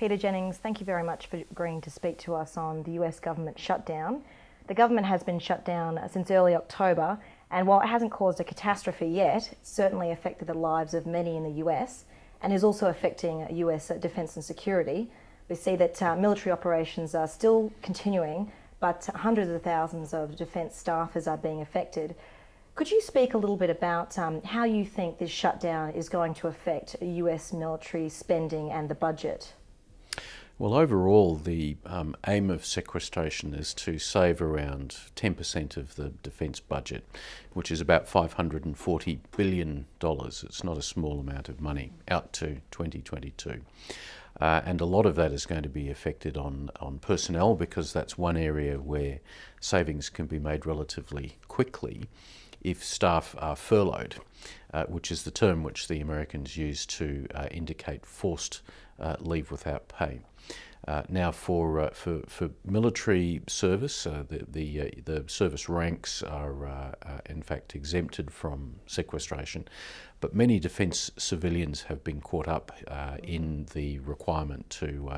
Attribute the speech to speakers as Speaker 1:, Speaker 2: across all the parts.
Speaker 1: Peter Jennings, thank you very much for agreeing to speak to us on the US government shutdown. The government has been shut down since early October, and while it hasn't caused a catastrophe yet, it's certainly affected the lives of many in the US and is also affecting US defence and security. We see that military operations are still continuing, but hundreds of thousands of defence staffers are being affected. Could you speak a little bit about how you think this shutdown is going to affect US military spending and the budget?
Speaker 2: Well, overall, the aim of sequestration is to save around 10% of the defence budget, which is about $540 billion. It's not a small amount of money out to 2022. And a lot of that is going to be affected on personnel, because that's one area where savings can be made relatively quickly if staff are furloughed, which is the term which the Americans use to indicate forced leave without pay. Now, for military service, the service ranks are in fact exempted from sequestration, but many defence civilians have been caught up in the requirement to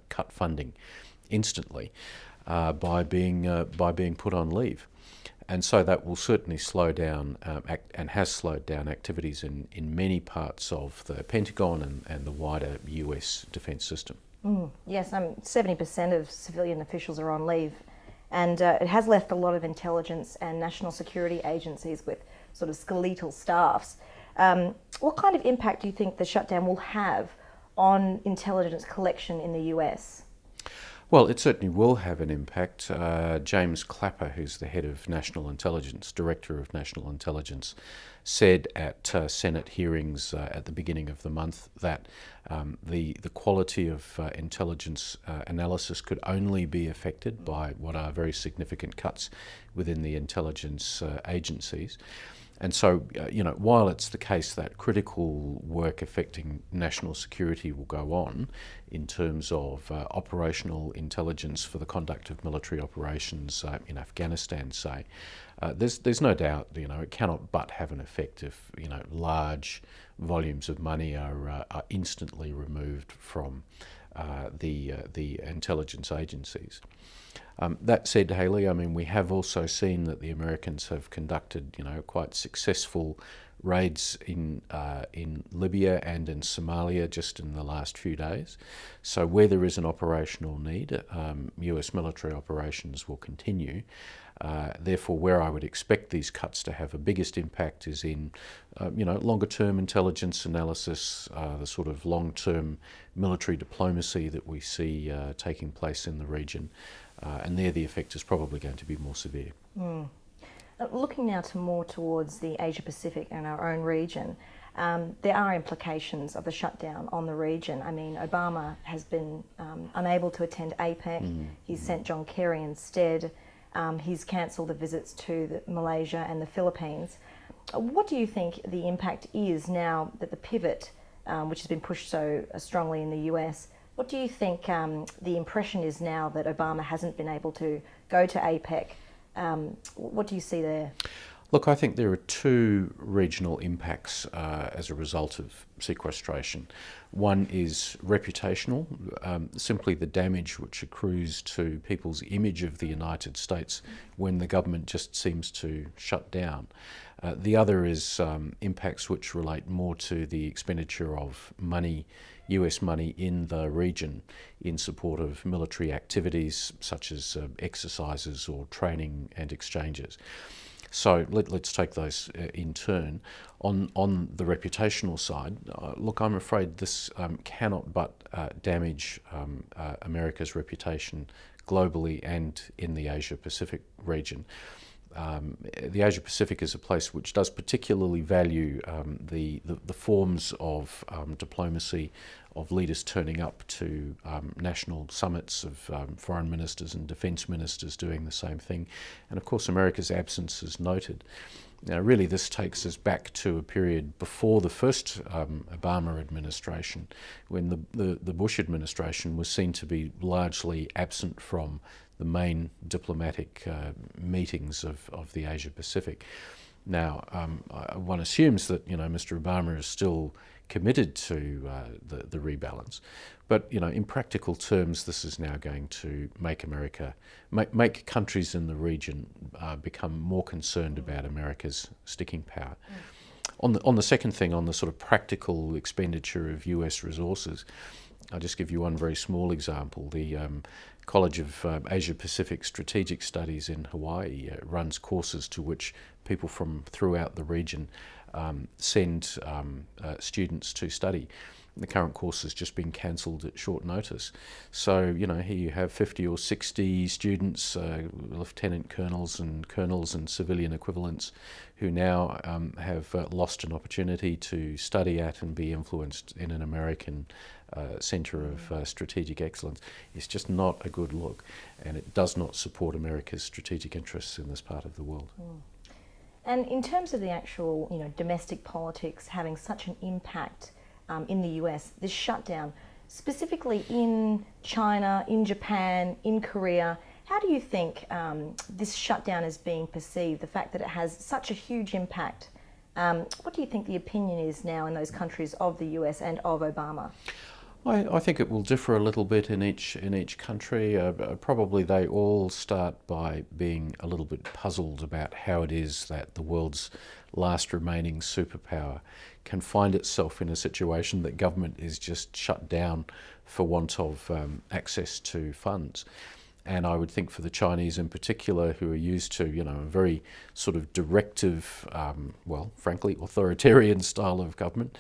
Speaker 2: cut funding instantly by being put on leave. And so that will certainly slow down and has slowed down activities in many parts of the Pentagon and the wider US defence system.
Speaker 1: Yes, 70% of civilian officials are on leave, and it has left a lot of intelligence and national security agencies with sort of skeletal staffs. What kind of impact do you think the shutdown will have on intelligence collection in the US?
Speaker 2: Well, it certainly will have an impact. James Clapper, who's the head of National Intelligence, Director of National Intelligence, said at Senate hearings at the beginning of the month that the quality of intelligence analysis could only be affected by what are very significant cuts within the intelligence agencies. And so, while it's the case that critical work affecting national security will go on in terms of operational intelligence for the conduct of military operations in Afghanistan, say, there's no doubt, it cannot but have an effect if, large volumes of money are instantly removed from the intelligence agencies. That said, Hayley, we have also seen that the Americans have conducted, quite successful raids in Libya and in Somalia just in the last few days. So where there is an operational need, US military operations will continue. Therefore, where I would expect these cuts to have a biggest impact is in, longer-term intelligence analysis, the sort of long-term military diplomacy that we see taking place in the region. And there the effect is probably going to be more severe.
Speaker 1: Looking now more towards the Asia Pacific and our own region, there are implications of the shutdown on the region. Obama has been unable to attend APEC. He's sent John Kerry instead. He's cancelled the visits to Malaysia and the Philippines. What do you think the impact is now that the pivot, which has been pushed so strongly in the US, what do you think the impression is now that Obama hasn't been able to go to APEC? What do you see there?
Speaker 2: Look, I think there are two regional impacts as a result of sequestration. One is reputational, simply the damage which accrues to people's image of the United States when the government just seems to shut down. The other is impacts which relate more to the expenditure of money, US money in the region in support of military activities such as exercises or training and exchanges. So let's take those in turn. On the reputational side, look, I'm afraid this cannot but damage America's reputation globally and in the Asia-Pacific region. The Asia-Pacific is a place which does particularly value the forms of diplomacy, of leaders turning up to national summits of foreign ministers and defence ministers doing the same thing. And of course, America's absence is noted. Now, really, this takes us back to a period before the first Obama administration, when the Bush administration was seen to be largely absent from the main diplomatic meetings of the Asia Pacific. Now, one assumes that Mr. Obama is still committed to the rebalance. But in practical terms, this is now going to make make countries in the region become more concerned about America's sticking power. On the second thing, on the sort of practical expenditure of US resources, I'll just give you one very small example. The College of Asia Pacific Strategic Studies in Hawaii runs courses to which people from throughout the region send students to study. The current course has just been cancelled at short notice. So, here you have 50 or 60 students, lieutenant colonels and civilian equivalents, who now have lost an opportunity to study at and be influenced in an American centre of strategic excellence. It's just not a good look, and it does not support America's strategic interests in this part of the world.
Speaker 1: And in terms of the actual, domestic politics having such an impact in the US, this shutdown, specifically in China, in Japan, in Korea, how do you think this shutdown is being perceived, the fact that it has such a huge impact? What do you think the opinion is now in those countries of the US and of Obama?
Speaker 2: I think it will differ a little bit in each country. Probably they all start by being a little bit puzzled about how it is that the world's last remaining superpower can find itself in a situation that government is just shut down for want of access to funds. And I would think for the Chinese in particular, who are used to, a very sort of directive, frankly, authoritarian style of government,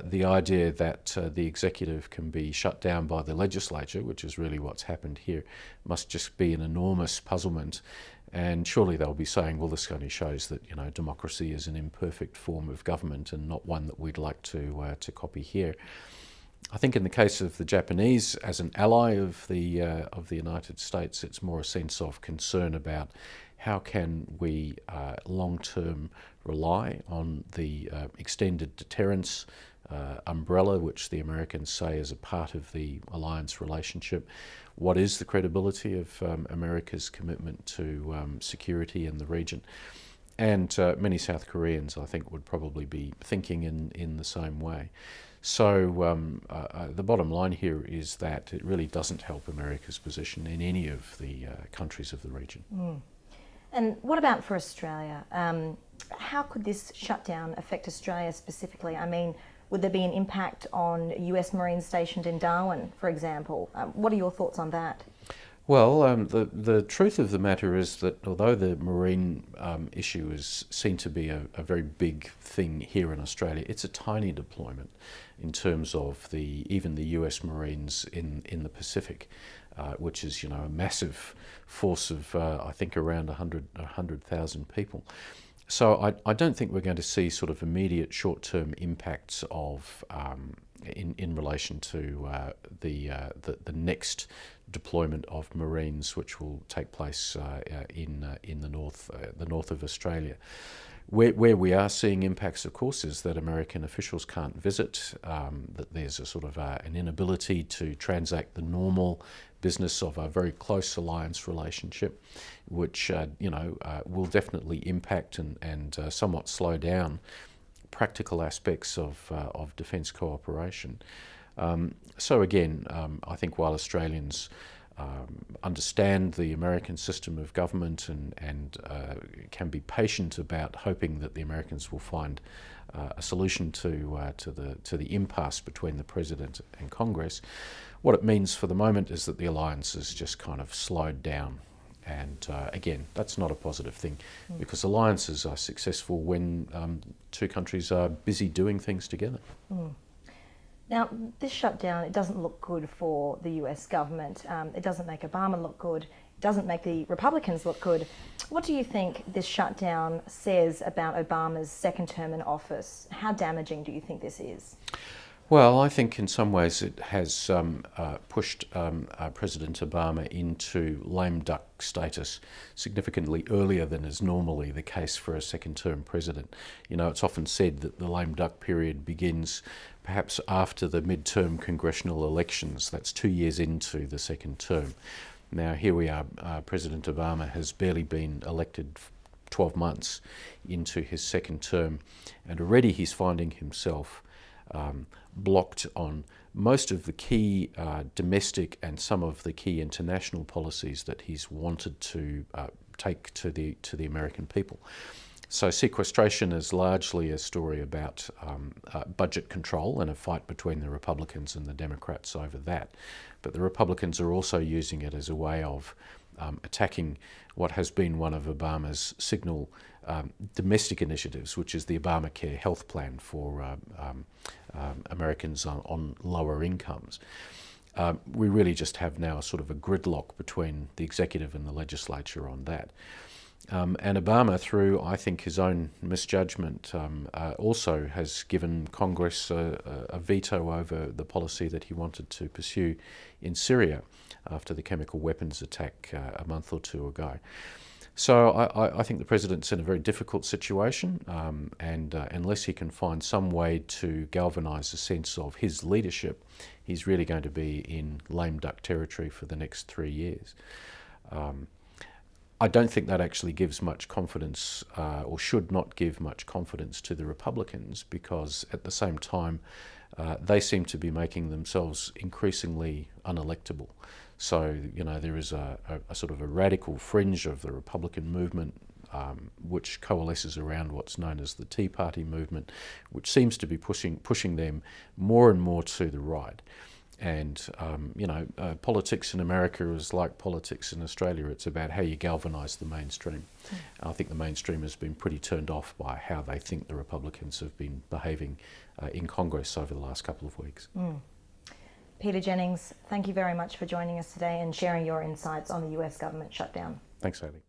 Speaker 2: the idea that the executive can be shut down by the legislature, which is really what's happened here, must just be an enormous puzzlement. And surely they'll be saying, well, this only shows that, democracy is an imperfect form of government and not one that we'd like to copy here. I think in the case of the Japanese, as an ally of the United States, it's more a sense of concern about how can we long-term rely on the extended deterrence umbrella, which the Americans say is a part of the alliance relationship. What is the credibility of America's commitment to security in the region? And many South Koreans, I think, would probably be thinking in the same way. So the bottom line here is that it really doesn't help America's position in any of the countries of the region.
Speaker 1: And what about for Australia? How could this shutdown affect Australia specifically? I mean, would there be an impact on US Marines stationed in Darwin, for example? What are your thoughts on that?
Speaker 2: Well, the truth of the matter is that although the marine issue is seen to be a very big thing here in Australia, it's a tiny deployment in terms of even the US Marines in the Pacific, which is a massive force of I think around 100,000 people. So I don't think we're going to see sort of immediate short-term impacts of in relation to the next deployment of Marines, which will take place in the north of Australia. Where we are seeing impacts, of course, is that American officials can't visit, that there's a sort of an inability to transact the normal business of a very close alliance relationship, which will definitely impact and somewhat slow down practical aspects of defence cooperation. So again, I think while Australians understand the American system of government and can be patient about hoping that the Americans will find a solution to the impasse between the President and Congress, what it means for the moment is that the alliance has just kind of slowed down. And again, that's not a positive thing, because alliances are successful when two countries are busy doing things together.
Speaker 1: Now, this shutdown, it doesn't look good for the US government. It doesn't make Obama look good. It doesn't make the Republicans look good. What do you think this shutdown says about Obama's second term in office? How damaging do you think this is?
Speaker 2: Well, I think in some ways it has pushed President Obama into lame duck status significantly earlier than is normally the case for a second-term president. It's often said that the lame duck period begins perhaps after the mid-term congressional elections. That's 2 years into the second term. Now, here we are. President Obama has barely been elected 12 months into his second term, and already he's finding himself blocked on most of the key domestic and some of the key international policies that he's wanted to take to the American people. So sequestration is largely a story about budget control and a fight between the Republicans and the Democrats over that. But the Republicans are also using it as a way of attacking what has been one of Obama's signal domestic initiatives, which is the Obamacare health plan for Americans on lower incomes. We really just have now sort of a gridlock between the executive and the legislature on that. And Obama, through, I think, his own misjudgment, also has given Congress a veto over the policy that he wanted to pursue in Syria after the chemical weapons attack a month or two ago. So I think the president's in a very difficult situation, and unless he can find some way to galvanise a sense of his leadership, he's really going to be in lame duck territory for the next 3 years. I don't think that actually gives much confidence, or should not give much confidence to the Republicans, because at the same time they seem to be making themselves increasingly unelectable. So, you know, there is a sort of a radical fringe of the Republican movement which coalesces around what's known as the Tea Party movement, which seems to be pushing them more and more to the right. And, politics in America is like politics in Australia. It's about how you galvanise the mainstream. I think the mainstream has been pretty turned off by how they think the Republicans have been behaving in Congress over the last couple of weeks.
Speaker 1: Peter Jennings, thank you very much for joining us today and sharing your insights on the US government shutdown.
Speaker 2: Thanks, Hayley.